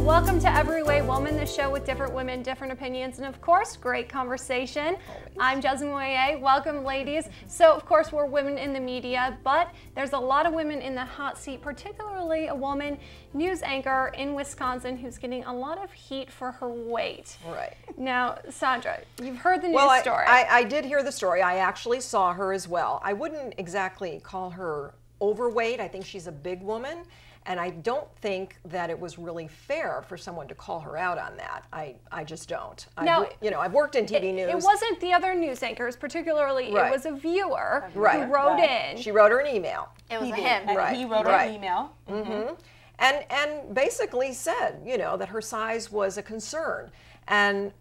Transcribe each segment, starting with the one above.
Welcome to Every Woman, the show with different women, different opinions, and of course, great conversation. I'm Jasmine Moyer. Welcome, ladies. So, of course, we're women in the media, but there's a lot of women in the hot seat, particularly a woman news anchor in Wisconsin who's getting a lot of heat for her weight. Right. Now, Sandra, you've heard the news story. I did hear the story. I actually saw her as well. I wouldn't exactly call her overweight. I think she's a big woman. And I don't think that it was really fair for someone to call her out on that. I just don't. Now, I've worked in TV news. It wasn't the other news anchors, particularly. Right. It was a viewer who wrote in. She wrote her an email. It was him. Right. He wrote her an email. Mm-hmm. And basically said, that her size was a concern. And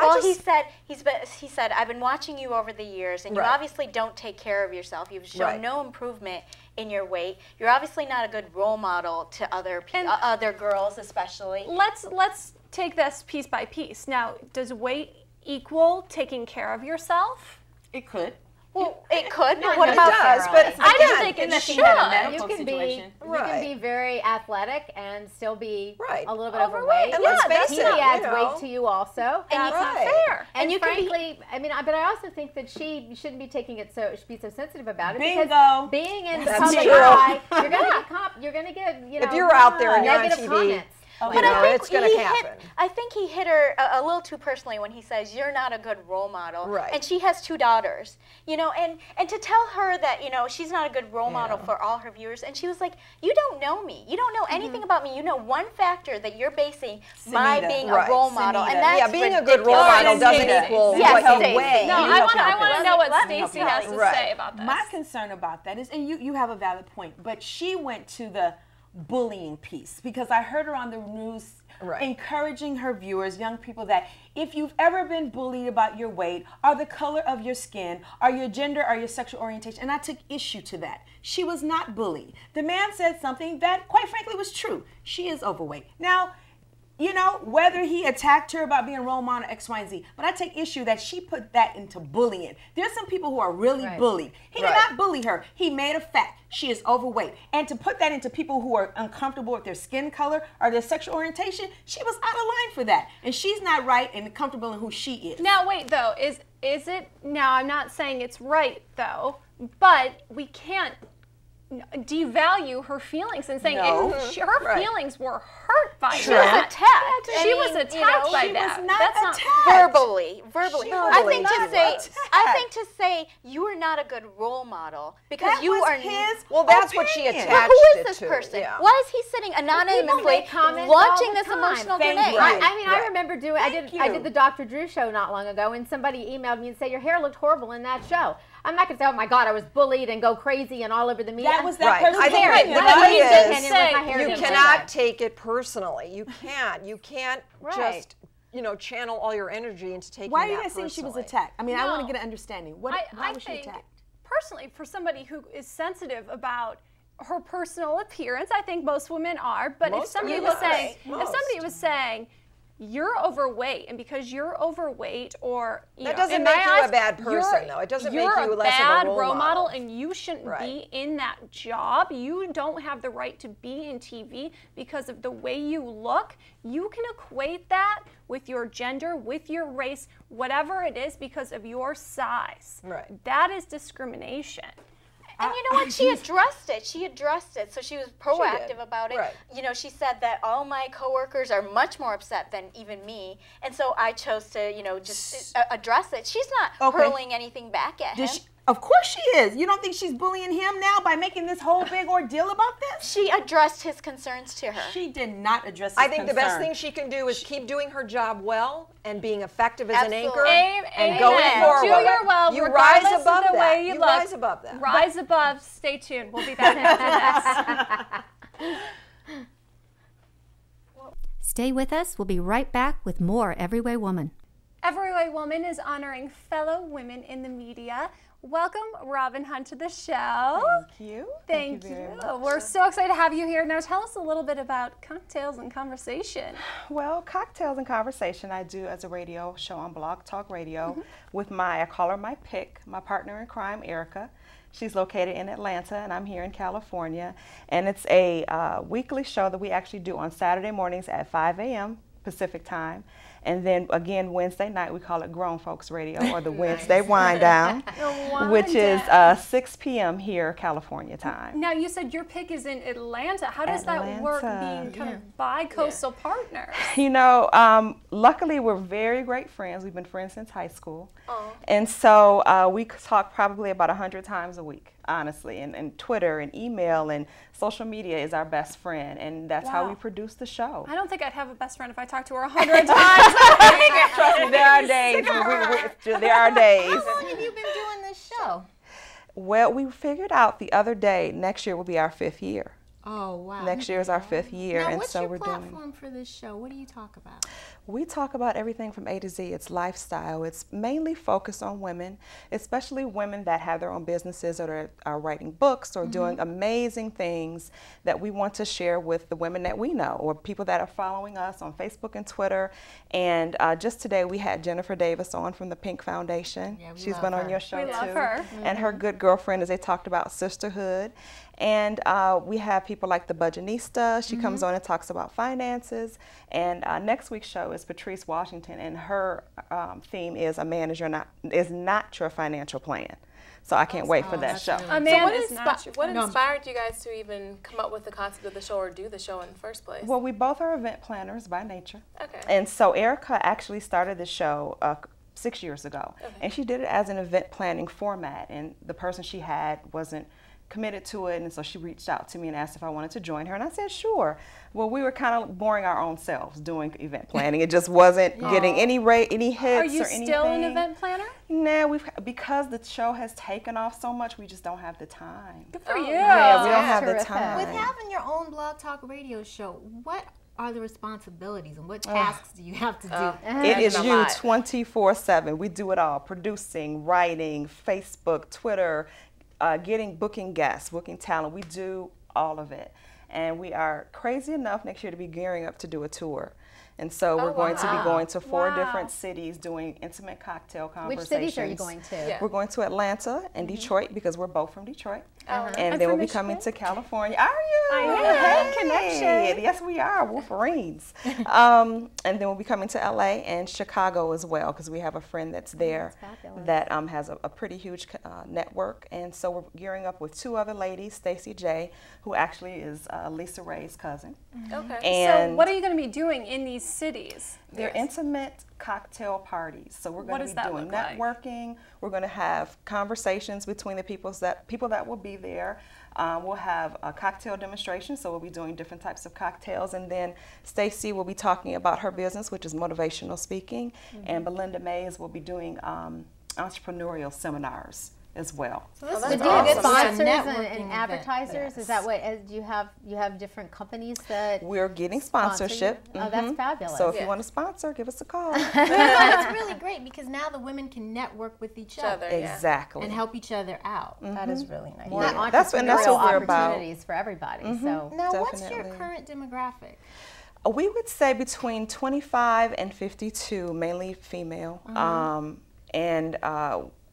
well, he said, I've been watching you over the years, and you obviously don't take care of yourself. You've shown no improvement in your weight. You're obviously not a good role model to other girls, especially. Let's take this piece by piece. Now, does weight equal taking care of yourself? It could. Well, it could, but what about does, but I don't think it should. You can be very athletic and still be a little bit overweight. And let's face he it, adds weight to you also. And that's not fair. And frankly, but I also think that she shouldn't be taking it be so sensitive about it. Bingo. Because being in the public eye, you're gonna get if you're out there and you're on negative TV. comments. But I think it's going to happen. I think he hit her a little too personally when he says you're not a good role model. Right. And she has 2 daughters. And to tell her that she's not a good role model for all her viewers, and she was like, you don't know me. You don't know anything about me. You know one factor that you're basing my being a role model, and that's being a good role model doesn't equal what you weigh. No, I want to know what Stacey has to say about this. My concern about that is, and you have a valid point, but she went to the bullying piece because I heard her on the news encouraging her viewers, young people, that if you've ever been bullied about your weight or the color of your skin or your gender or your sexual orientation, and I took issue to that. She was not bullied. The man said something that quite frankly was true. She is overweight. Now, whether he attacked her about being a role model, X, Y, and Z, but I take issue that she put that into bullying. There's some people who are really bullied. He did not bully her. He made a fact. She is overweight. And to put that into people who are uncomfortable with their skin color or their sexual orientation, she was out of line for that. And she's not right and comfortable in who she is. Now, wait, though. Is it, now I'm not saying it's right, though, but we can't devalue her feelings and saying her feelings were hurt by that. She was attacked. She was attacked by that. She was not attacked. Verbally. I think to say you are not a good role model because that you was are his Well, that's what she opinion. attached Who is it this to. person? Yeah. Why is he sitting anonymously launching this emotional grenade? I remember I did the Dr. Drew show not long ago, and somebody emailed me and said, your hair looked horrible in that show. I'm not going to say, oh my God, I was bullied and go crazy and all over the media. That was that person's I think opinion. the key is you cannot take it personally. You can't just channel all your energy into taking Why that are you saying she was personally. attacked? I mean, I want to get an understanding. How was she attacked? Personally, for somebody who is sensitive about her personal appearance, I think most women are. But if somebody was saying, you're overweight, and because you're overweight, or that doesn't make you a bad person, though. It doesn't make you less of a role model, and you shouldn't be in that job. You don't have the right to be in TV because of the way you look. You can equate that with your gender, with your race, whatever it is, because of your size. Right. That is discrimination. And you know what? She addressed it. So she was proactive about it. Right. She said that all my coworkers are much more upset than even me, and so I chose to, just address it. She's not hurling anything back at him. Of course she is. You don't think she's bullying him now by making this whole big ordeal about this? She addressed his concerns to her. She did not address his I think the best thing she can do is keep doing her job well and being effective as an anchor and going forward. Do your well, you rise rise above of the that. way you You look. rise above that. Rise above. Stay tuned. We'll be back after this. Stay with us. We'll be right back with more Every Woman. Every Woman is honoring fellow women in the media. Welcome, Robin Hunt, to the show. Thank you. Thank you. very much. We're so excited to have you here. Now tell us a little bit about Cocktails and Conversation. Well, Cocktails and Conversation I do as a radio show on Blog Talk Radio with I call her my pick, my partner in crime, Erica. She's located in Atlanta, and I'm here in California. And it's a weekly show that we actually do on Saturday mornings at 5 a.m. Pacific time. And then again, Wednesday night, we call it Grown Folks Radio, or the Wednesday Wind Down, which is 6 p.m. here, California time. Now, you said your pick is in Atlanta. How does that work being kind of bi-coastal partners? You know, luckily, we're very great friends. We've been friends since high school. And so we talk probably about 100 times a week, honestly. And Twitter and email and social media is our best friend. And that's how we produce the show. I don't think I'd have a best friend if I talked to her 100 times. Trust me, there are days. There are days. How long have you been doing this show? Well, we figured out the other day, next year will be our 5th year. Oh, wow. Next year is our 5th year. Now, and what's so your we're platform for this show? What do you talk about? We talk about everything from A to Z. It's lifestyle. It's mainly focused on women, especially women that have their own businesses or are writing books or doing amazing things that we want to share with the women that we know or people that are following us on Facebook and Twitter. And just today we had Jennifer Davis on from the Pink Foundation. Yeah, She's been on your show too. We love her. And her good girlfriend, as they talked about sisterhood. And we have people like the Budgetnista. She comes on and talks about finances. And next week's show is Patrice Washington, and her theme is "A Man is not your financial plan." So I can't wait for that show. A man is what inspired you guys to even come up with the concept of the show or do the show in the first place? Well, we both are event planners by nature. Okay. And so Erica actually started the show 6 years ago. Okay. And she did it as an event planning format. And the person she had wasn't committed to it, and so she reached out to me and asked if I wanted to join her, and I said sure. Well, we were kind of boring our own selves doing event planning. It just wasn't getting any hits or anything. Are you still an event planner? No, because the show has taken off so much, we just don't have the time. Good for you. Yeah, we don't have the time. With having your own blog talk radio show, what are the responsibilities and what tasks do you have to do? It is you 24/7. We do it all: producing, writing, Facebook, Twitter, booking guests, booking talent. We do all of it. And we are crazy enough next year to be gearing up to do a tour. And so we're going to be going to 4 different cities doing intimate cocktail conversations. Which cities are you going to? Yeah. We're going to Atlanta and Detroit because we're both from Detroit. And then we'll be coming to California. Are you? I know. Connection. Yes, we are. Wolverines. And then we'll be coming to LA and Chicago as well because we have a friend that's there that has a pretty huge network. And so we're gearing up with 2 other ladies, Stacey J, who actually is Lisa Ray's cousin. Okay. And so what are you going to be doing in these cities? They're intimate cocktail parties. So we're going to be doing networking. We're going to have conversations between the people that will be there. We'll have a cocktail demonstration, so we'll be doing different types of cocktails. And then Stacey will be talking about her business, which is motivational speaking. And Belinda Mays will be doing entrepreneurial seminars as well. So this is good sponsors and advertisers. Is that what you have different companies that we're getting sponsorship? Oh, that's fabulous. So if you want to sponsor, give us a call. It's really great because now the women can network with each other. Exactly. And help each other out. That is really nice. That's what we're about. Opportunities for everybody. So now, what's your current demographic? We would say between 25 and 52, mainly female.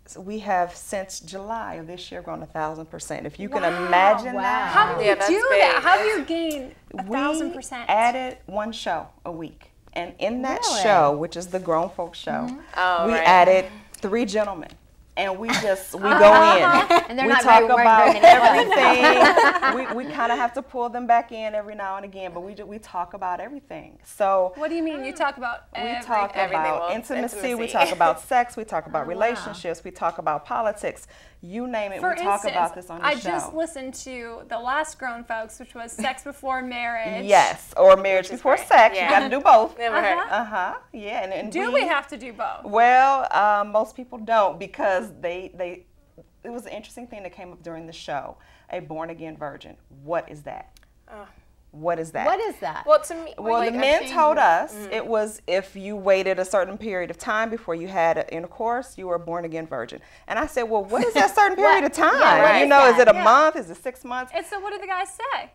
So we have since July of this year grown 1,000%. If you can imagine that. How do you do that? How do you gain 1,000%? We added 1 show a week. And in that show, which is the Grown Folks show, we added 3 gentlemen. And we go in. And they're we not talk very about everything. we kind of have to pull them back in every now and again, but we talk about everything. So what do you mean? You talk about everything? We talk about intimacy. We talk about sex. We talk about relationships. We talk about politics. You name it. For we talk instance, about this on the show. I just listened to the last Grown Folks, which was sex before marriage. Yes, or marriage before sex. You got to do both. Never heard. Yeah. And do we have to do both? Well, most people don't because it was an interesting thing that came up during the show. A born again virgin. What is that? What is that? What is that? Well, to me, the men told us it was if you waited a certain period of time before you had intercourse, you were a born again virgin. And I said, well, what is that certain period of time? Yeah, is it a month? Is it 6 months? And so what did the guys say?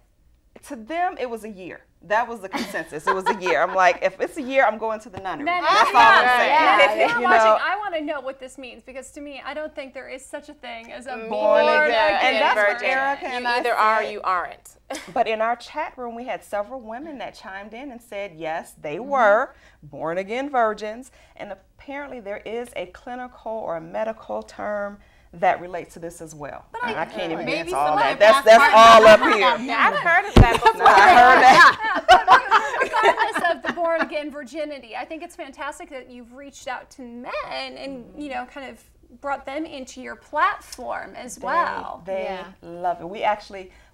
To them, it was a year. That was the consensus. It was a year. I'm like, if it's a year, I'm going to the nunnery. Then, That's all I'm saying. Yeah. If you're watching, I want to know what this means, because to me, I don't think there is such a thing as a born again and that's virgin. Erica and I either are or you aren't. But in our chat room, we had several women that chimed in and said, yes, they were born again virgins. And apparently there is a clinical or a medical term that relates to this as well. But I can't even answer all that. That's all up here. Yeah, I've heard of that before. I heard that. Regardless of the born again virginity, I think it's fantastic that you've reached out to men and, you know, kind of brought them into your platform as well. They love it.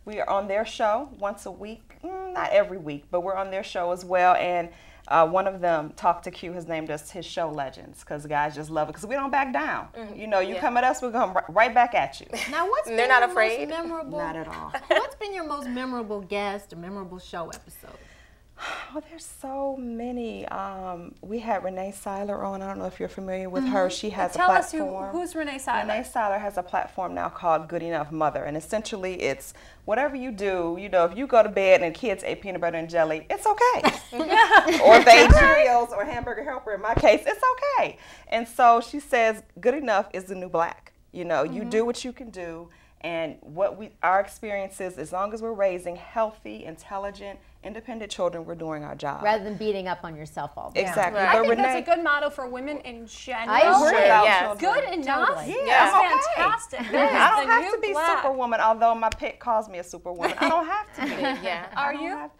We are on their show once a week, not every week, but we're on their show as well. And one of them, Talk to Q, has named us his show legends, because guys just love it, because we don't back down. You know, you come at us, we're going right back at you. Now, what's They're not afraid? most memorable? Not at all. What's been your most memorable guest or memorable show episode? Oh, there's so many. We had Renee Seiler on. I don't know if you're familiar with her. She has a platform. Tell us who's Renee Seiler. Renee Seiler has a platform now called Good Enough Mother, and essentially it's whatever you do, you know, if you go to bed and kids ate peanut butter and jelly, it's okay. Or if they ate Cheerios or Hamburger Helper, in my case, it's okay. And so she says good enough is the new black. You know, you do what you can do, and our experience is, as long as we're raising healthy, intelligent, independent children, we're doing our job. Rather than beating up on yourself all the time. Exactly. I think that's a good motto for women in general. I agree. Yes. Good enough. Totally. That's Okay. fantastic. I don't have to be Superwoman, although my pet calls me a Superwoman. I don't have to be. Are you?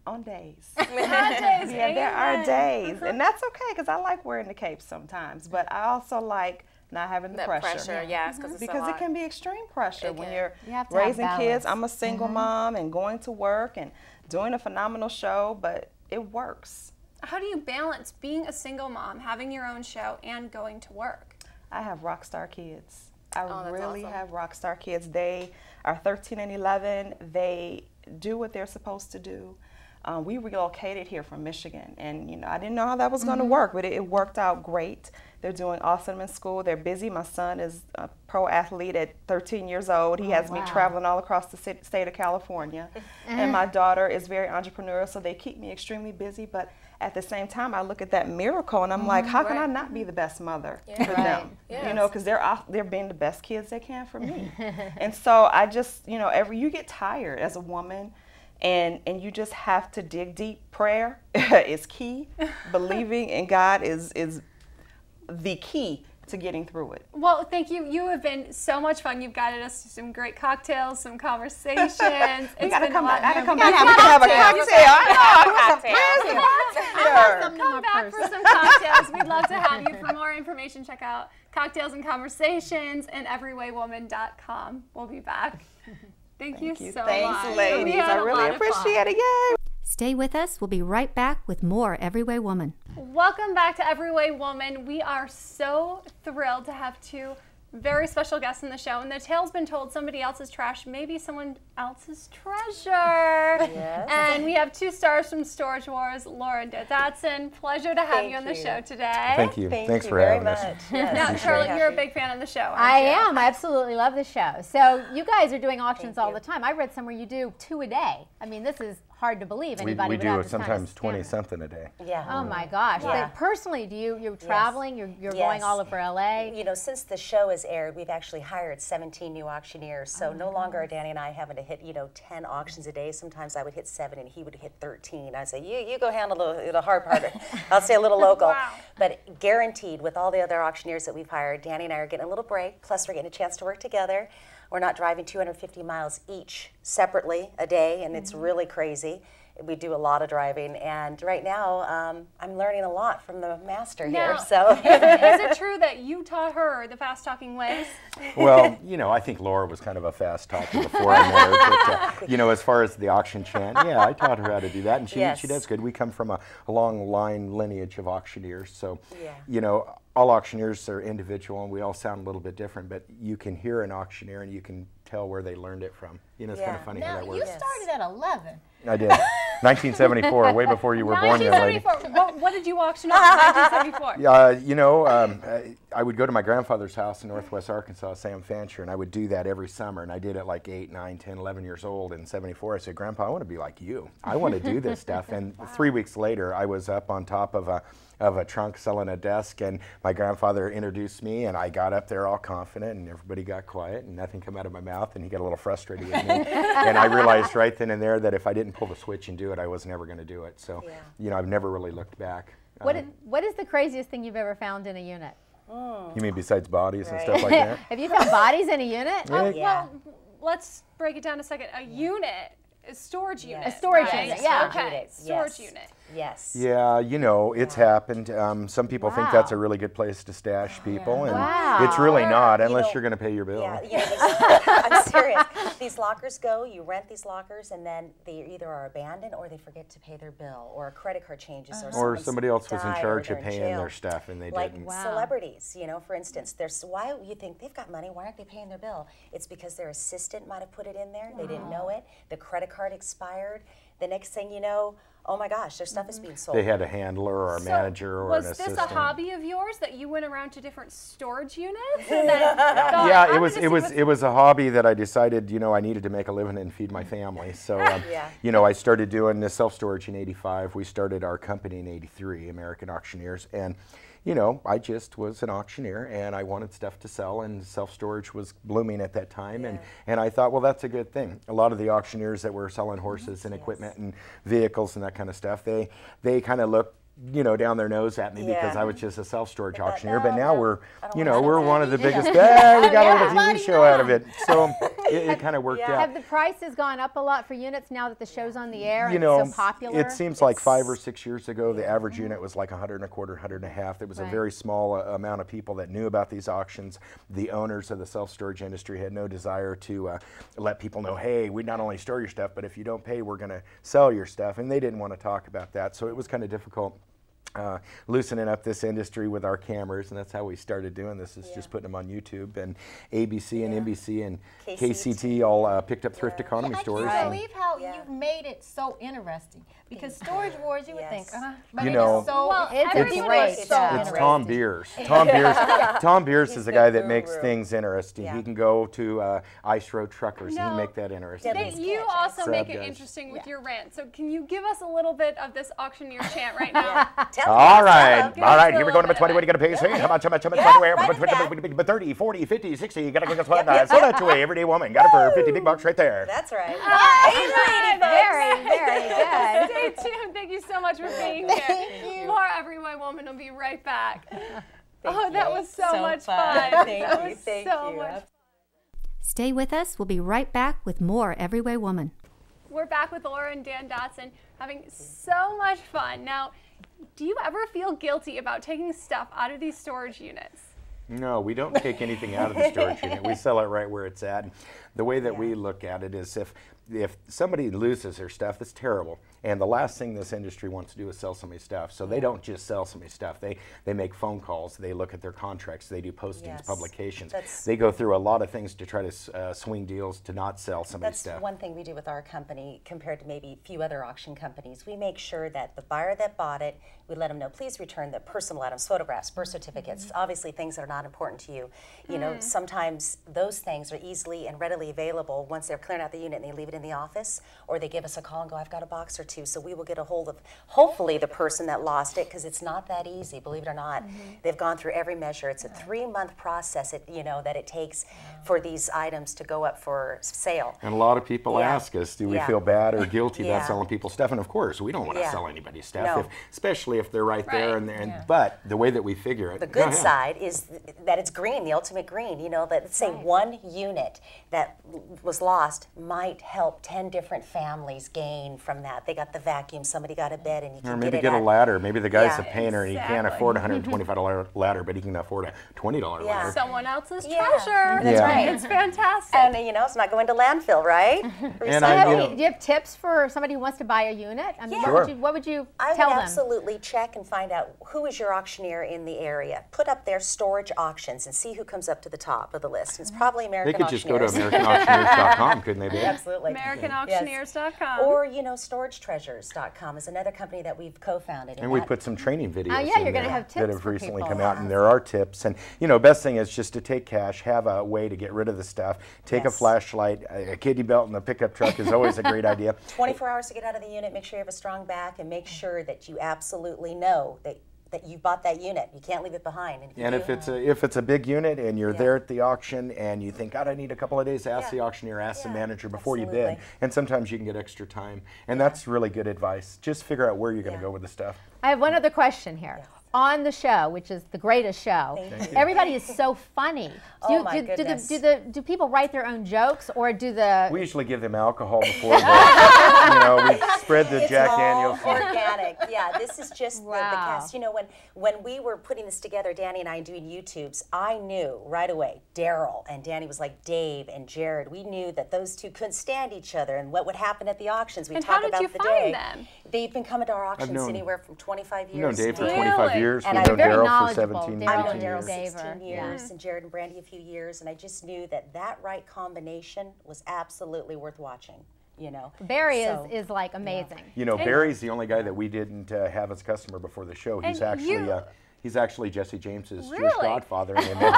On days. Yeah, there are days. And that's okay, because I like wearing the cape sometimes. But I also like not having the pressure. Yes, because it can be extreme pressure when you're You have to raising have kids. balance. I'm a single mom and going to work and doing a phenomenal show, but it works. How do you balance being a single mom, having your own show, and going to work? I have rock star kids. I really awesome. have rock star kids. They are 13 and 11. They do what they're supposed to do. We relocated here from Michigan, and you know, I didn't know how that was going to work, but it worked out great. They're doing awesome in school. They're busy. My son is a pro athlete at 13 years old. He has me traveling all across the state of California. And my daughter is very entrepreneurial, so they keep me extremely busy. But at the same time, I look at that miracle, and I'm like, how can I not be the best mother for them? You know, because they're being the best kids they can for me. And so I just, you know, you get tired as a woman. And you just have to dig deep. Prayer is key. Believing in God is the key to getting through it. Well, thank you. You have been so much fun. You've guided us to some great cocktails, some conversations. We gotta come back. Have a cocktail. Come back for some cocktails. We'd love to have you. For more information, check out Cocktails and Conversations and everywaywoman.com. We'll be back. Thank you so much. Thanks, ladies. I really appreciate it. Yay! Stay with us. We'll be right back with more Everyway Woman. Welcome back to Everyway Woman. We are so thrilled to have two very special guests in the show, and the tale's been told: somebody else's trash, maybe someone else's treasure. Yes. And we have two stars from Storage Wars, Laura and Dotson. Pleasure to have you on the show today. Thank you. Thanks for having us. Yes. Now, Charlotte, you're a big fan of the show, aren't I you? am. I absolutely love the show. So you guys are doing auctions all the time. I read somewhere you do 2 a day. I mean, this is hard to believe anybody we would have do this kind of sometimes stamina. 20-something a day. Yeah. Oh my gosh. Yeah. But personally, you're traveling, you're going all over LA? You know, since the show has aired, we've actually hired 17 new auctioneers. So no longer are Danny and I having to hit, 10 auctions a day. Sometimes I would hit 7 and he would hit 13. I'd say, you go handle the hard part. I'll stay a little local. Wow. But guaranteed, with all the other auctioneers that we've hired, Danny and I are getting a little break, plus we're getting a chance to work together. We're not driving 250 miles each separately a day, and it's really crazy. We do a lot of driving, and right now I'm learning a lot from the master here. So, is it true that you taught her the fast-talking ways? Well, I think Laura was kind of a fast talker before I met her. But, as far as the auction chant, I taught her how to do that, and she does good. We come from a long lineage of auctioneers, so all auctioneers are individual, and we all sound a little bit different. But you can hear an auctioneer, and you can tell where they learned it from. You know, it's kind of funny how that works. You started at 11. I did. 1974, way before you were born, young lady. 1974. What did you auction off in 1974? You know, I would go to my grandfather's house in Northwest Arkansas, Sam Fancher, and I would do that every summer. And I did it like 8, 9, 10, 11 years old. In 74, I said, Grandpa, I want to be like you. I want to do this stuff. And 3 weeks later, I was up on top of a trunk selling a desk, and my grandfather introduced me, and I got up there all confident, and everybody got quiet, and nothing came out of my mouth, and he got a little frustrated with me. And I realized right then and there that if I didn't pull the switch and do it, I was never going to do it. So, you know, I've never really looked back. What is the craziest thing you've ever found in a unit? You mean besides bodies and stuff like that? Have you found bodies in a unit? Well, let's break it down a second. A unit. A storage unit. A storage right? unit, yeah. Okay, storage unit. Yes. Yeah, you know, it's happened. Some people think that's a really good place to stash people, and it's really not unless you're going to pay your bill. Yeah, I'm serious. These lockers you rent these lockers, and then they either are abandoned or they forget to pay their bill, or a credit card changes, or somebody else was in charge of paying their stuff and they didn't. Like celebrities, you know, for instance, why you think they've got money, why aren't they paying their bill? It's because their assistant might have put it in there, they didn't know it, the credit card expired, the next thing you know, oh my gosh, their stuff is being sold. They had a handler or a manager or an assistant. Was this a hobby of yours that you went around to different storage units? Yeah, it was a hobby that I decided, you know, I needed to make a living and feed my family. So, you know, I started doing this self-storage in '85. We started our company in '83, American Auctioneers, and you know, I just was an auctioneer and I wanted stuff to sell, and self-storage was blooming at that time, and I thought, well, that's a good thing. A lot of the auctioneers that were selling horses and equipment and vehicles and that kind of stuff, they kind of looked, you know, down their nose at me because I was just a self-storage auctioneer. But now we're, you know, we're one of the biggest. We got a little TV show out of it, so it kind of worked out. Have the prices gone up a lot for units now that the show's on the air and it's so popular? It seems like 5 or 6 years ago, the average unit was like $125, $150. It was a very small amount of people that knew about these auctions. The owners of the self-storage industry had no desire to let people know, hey, we not only store your stuff, but if you don't pay, we're going to sell your stuff. And they didn't want to talk about that, so it was kind of difficult. Loosening up this industry with our cameras, and that's how we started doing this, is just putting them on YouTube, and ABC and NBC and KCT all picked up thrift economy stores. I can't believe how you've made it so interesting, because Storage Wars, you would think, but you know, it's Tom Beers. Tom Beers is the guy that makes things interesting. He can go to Ice Road Truckers and make that interesting. You also make it interesting with your rant, so can you give us a little bit of this auctioneer chant right now? All right, here we go, number 20, what are you going to pay? Say, how much, 20, 30, 40, 50, 60, you got to go sell that to a everyday woman. Got it for 50 big bucks right there. That's right. Very, very good. Stay tuned. Thank you so much for being here. More Everyway Woman will be right back. That was so much fun. Thank you. Stay with us. We'll be right back with more Everyway Woman. We're back with Laura and Dan Dotson, having so much fun. Now, do you ever feel guilty about taking stuff out of these storage units? No, we don't take anything out of the storage unit. We sell it right where it's at. The way that we look at it is if somebody loses their stuff, it's terrible. And the last thing this industry wants to do is sell somebody's stuff. So they don't just sell somebody's stuff. They make phone calls. They look at their contracts. They do postings, publications. They go through a lot of things to try to swing deals to not sell somebody's stuff. That's one thing we do with our company compared to maybe a few other auction companies. We make sure that the buyer that bought it, we let them know, please return the personal items, photographs, birth certificates, obviously things that are not important to you. You know, sometimes those things are easily and readily available once they're clearing out the unit and they leave it in the office, or they give us a call and go, I've got a box or two. So we will get a hold of, hopefully, the person that lost it, because it's not that easy, believe it or not. They've gone through every measure. It's a 3-month process, that it takes for these items to go up for sale. And a lot of people ask us, do we feel bad or guilty about selling people's stuff? And of course, we don't want to sell anybody's stuff, especially if they're right there. But the way that we figure it. The good side is that it's green, the ultimate green. You know, that let's say one unit that was lost might help help 10 different families gain from that. They got the vacuum, somebody got a bed, and you can maybe get a ladder. Maybe the guy's a painter and he can't afford a $125 ladder, but he can afford a $20 ladder. Someone else's treasure. That's right. It's fantastic. And you know, it's not going to landfill, right? Do you have tips for somebody who wants to buy a unit? I mean, what would you tell them? I would absolutely check and find out who is your auctioneer in the area. Put up their storage auctions and see who comes up to the top of the list. It's probably American Auctioneers. They could just go to AmericanAuctioneers.com, couldn't they? Absolutely. AmericanAuctioneers.com. Or, you know, StorageTreasures.com is another company that we've co-founded. And we put some training videos you're going to have tips that have recently come out, and there are tips. And, you know, best thing is just to take cash, have a way to get rid of the stuff, take a flashlight, a kiddie belt in the pickup truck is always a great idea. 24 hours to get out of the unit, make sure you have a strong back, and make sure that you absolutely know that you bought that unit. You can't leave it behind. And if it's a big unit and you're there at the auction and you think, God, I need a couple of days, ask the auctioneer, ask the manager before you bid. And sometimes you can get extra time. And that's really good advice. Just figure out where you're going to go with the stuff. I have one other question here. On the show, which is the greatest show, everybody is so funny. Do people write their own jokes, or do the... We usually give them alcohol before we spread the Jack Daniels. Organic. Yeah, this is just the cast. You know, when we were putting this together, Danny and I doing YouTubes, I knew right away, Daryl and Danny was like Dave and Jared. We knew that those two couldn't stand each other and what would happen at the auctions. We talk about the day. And how did you find them? They've been coming to our auctions anywhere from 25 years. I've known Dave for 25 years. And We've known Daryl for 17 years. I've known Daryl 16 years and Jared and Brandy a few years, and I just knew that right combination was absolutely worth watching. You know, Barry is like amazing. You know, Barry's the only guy that we didn't have as customer before the show. He's actually Jesse James's Jewish godfather. And they met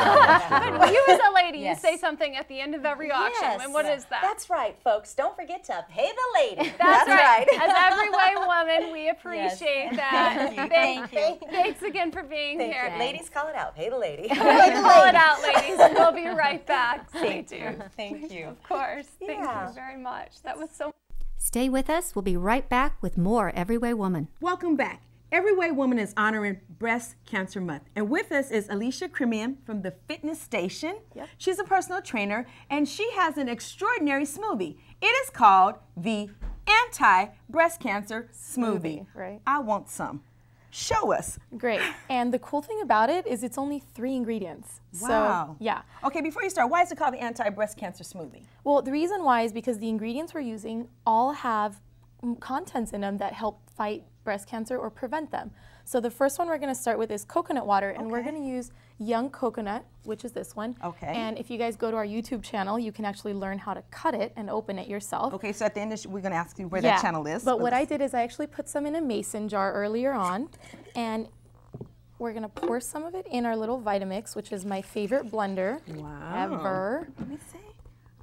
but you as a lady, you say something at the end of every auction. And what is that? That's right, folks. Don't forget to pay the lady. That's right. As every white woman, we appreciate that. Thank you. Thanks again for being here. Ladies, call it out. Pay the lady. Call it out, ladies. We'll be right back. Stay tuned. Thank you. Of course. Thank you very much. That was so. Stay with us. We'll be right back with more Every Way Woman. Welcome back. Every Way Woman is honoring Breast Cancer Month. And with us is Alicia Cremian from the Fitness Station. Yep. She's a personal trainer, and she has an extraordinary smoothie. It is called the Anti-Breast Cancer Smoothie. Right. I want some. Show us. Great. And the cool thing about it is it's only 3 ingredients. Wow. So, yeah. Okay, before you start, why is it called the Anti-Breast Cancer Smoothie? Well, the reason why is because the ingredients we're using all have contents in them that help fight breast cancer or prevent them. So the first one we're going to start with is coconut water, and we're going to use young coconut, which is this one. Okay. And if you guys go to our YouTube channel, you can actually learn how to cut it and open it yourself. Okay, so at the end we're going to ask you where that channel is. But what I did is I actually put some in a mason jar earlier on, and we're going to pour some of it in our little Vitamix, which is my favorite blender ever. Let me see.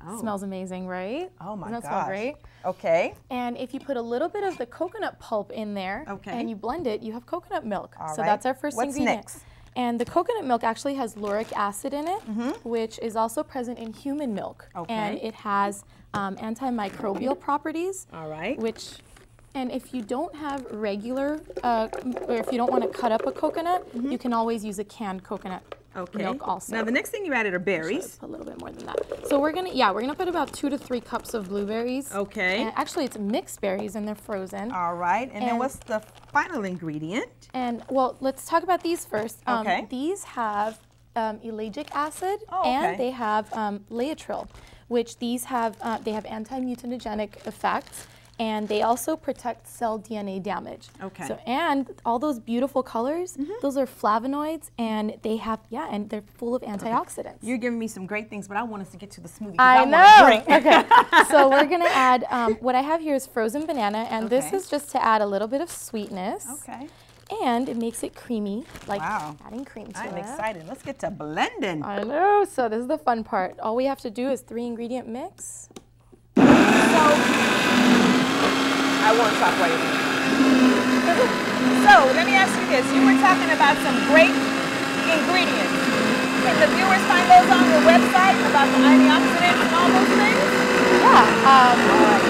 Oh. Smells amazing, right? Oh my gosh. Doesn't that smell great? Okay. And if you put a little bit of the coconut pulp in there and you blend it, you have coconut milk. All so right. that's our first ingredient. Next? And the coconut milk actually has lauric acid in it, which is also present in human milk. Okay. And it has antimicrobial properties. All right. And if you don't have regular, or if you don't want to cut up a coconut, you can always use a canned coconut milk also. Now the next thing you added are berries. Put a little bit more than that. So we're gonna put about 2 to 3 cups of blueberries. Okay. And actually it's mixed berries and they're frozen. All right. And then what's the final ingredient? And well, let's talk about these first. Okay. These have ellagic acid and they have Laetrile, which these have they have anti-mutagenic effects. And they also protect cell DNA damage. Okay. So, and all those beautiful colors, those are flavonoids, and they have, and they're full of antioxidants. You're giving me some great things, but I want us to get to the smoothie. I know. Okay. So we're gonna add, what I have here is frozen banana, and this is just to add a little bit of sweetness. Okay. And it makes it creamy, like adding cream to it. I'm excited. Let's get to blending. I know. So this is the fun part. All we have to do is 3 ingredient mix. I won't talk right away. So, let me ask you this. You were talking about some great ingredients. Can the viewers find those on your website about the antioxidants and all those things? Yeah. All right,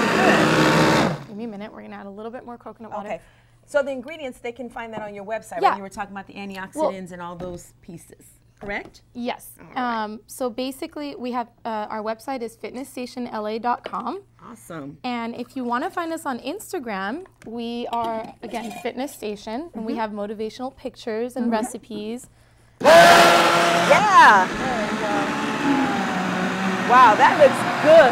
good. Give me a minute. We're going to add a little bit more coconut water. Okay. So the ingredients, they can find that on your website, right? You were talking about the antioxidants and all those pieces. correct? Yes. Right. So basically, we have our website is fitnessstationla.com. Awesome. And if you want to find us on Instagram, we are, again, Fitness Station, and we have motivational pictures and recipes. Yeah! There we go. Wow, that looks good.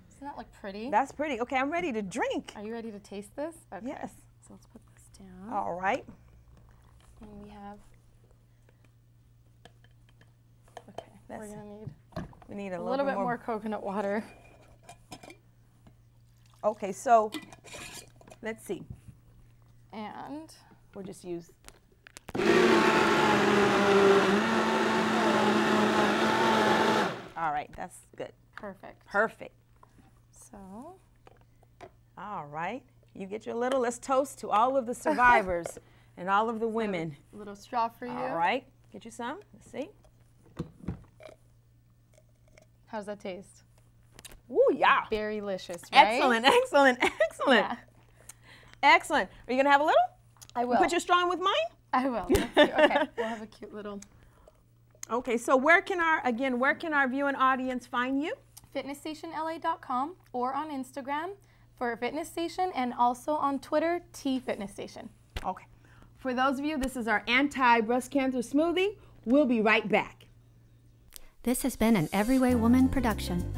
Doesn't that look pretty? That's pretty. Okay, I'm ready to drink. Are you ready to taste this? Okay. Yes. So let's put this down. All right. And we have, okay, we're going to need a little bit more coconut water. Okay, so let's see. And we'll just use. All right, that's good. Perfect. Perfect. So. All right, you get your little, let's toast to all of the survivors and all of the women. A little straw for you. All right, get you some, let's see. How's that taste? Ooh, yeah. Very delicious, right? Excellent, excellent, excellent. Yeah. Excellent. Are you going to have a little? I will. Put your straw in with mine? I will. Okay, we'll have a cute little. Okay, so where can our viewing audience find you? Fitnessstationla.com or on Instagram for Fitness Station, and also on Twitter, @TFitnessStation. Okay. For those of you, this is our anti-breast cancer smoothie. We'll be right back. This has been an Everyway Woman production.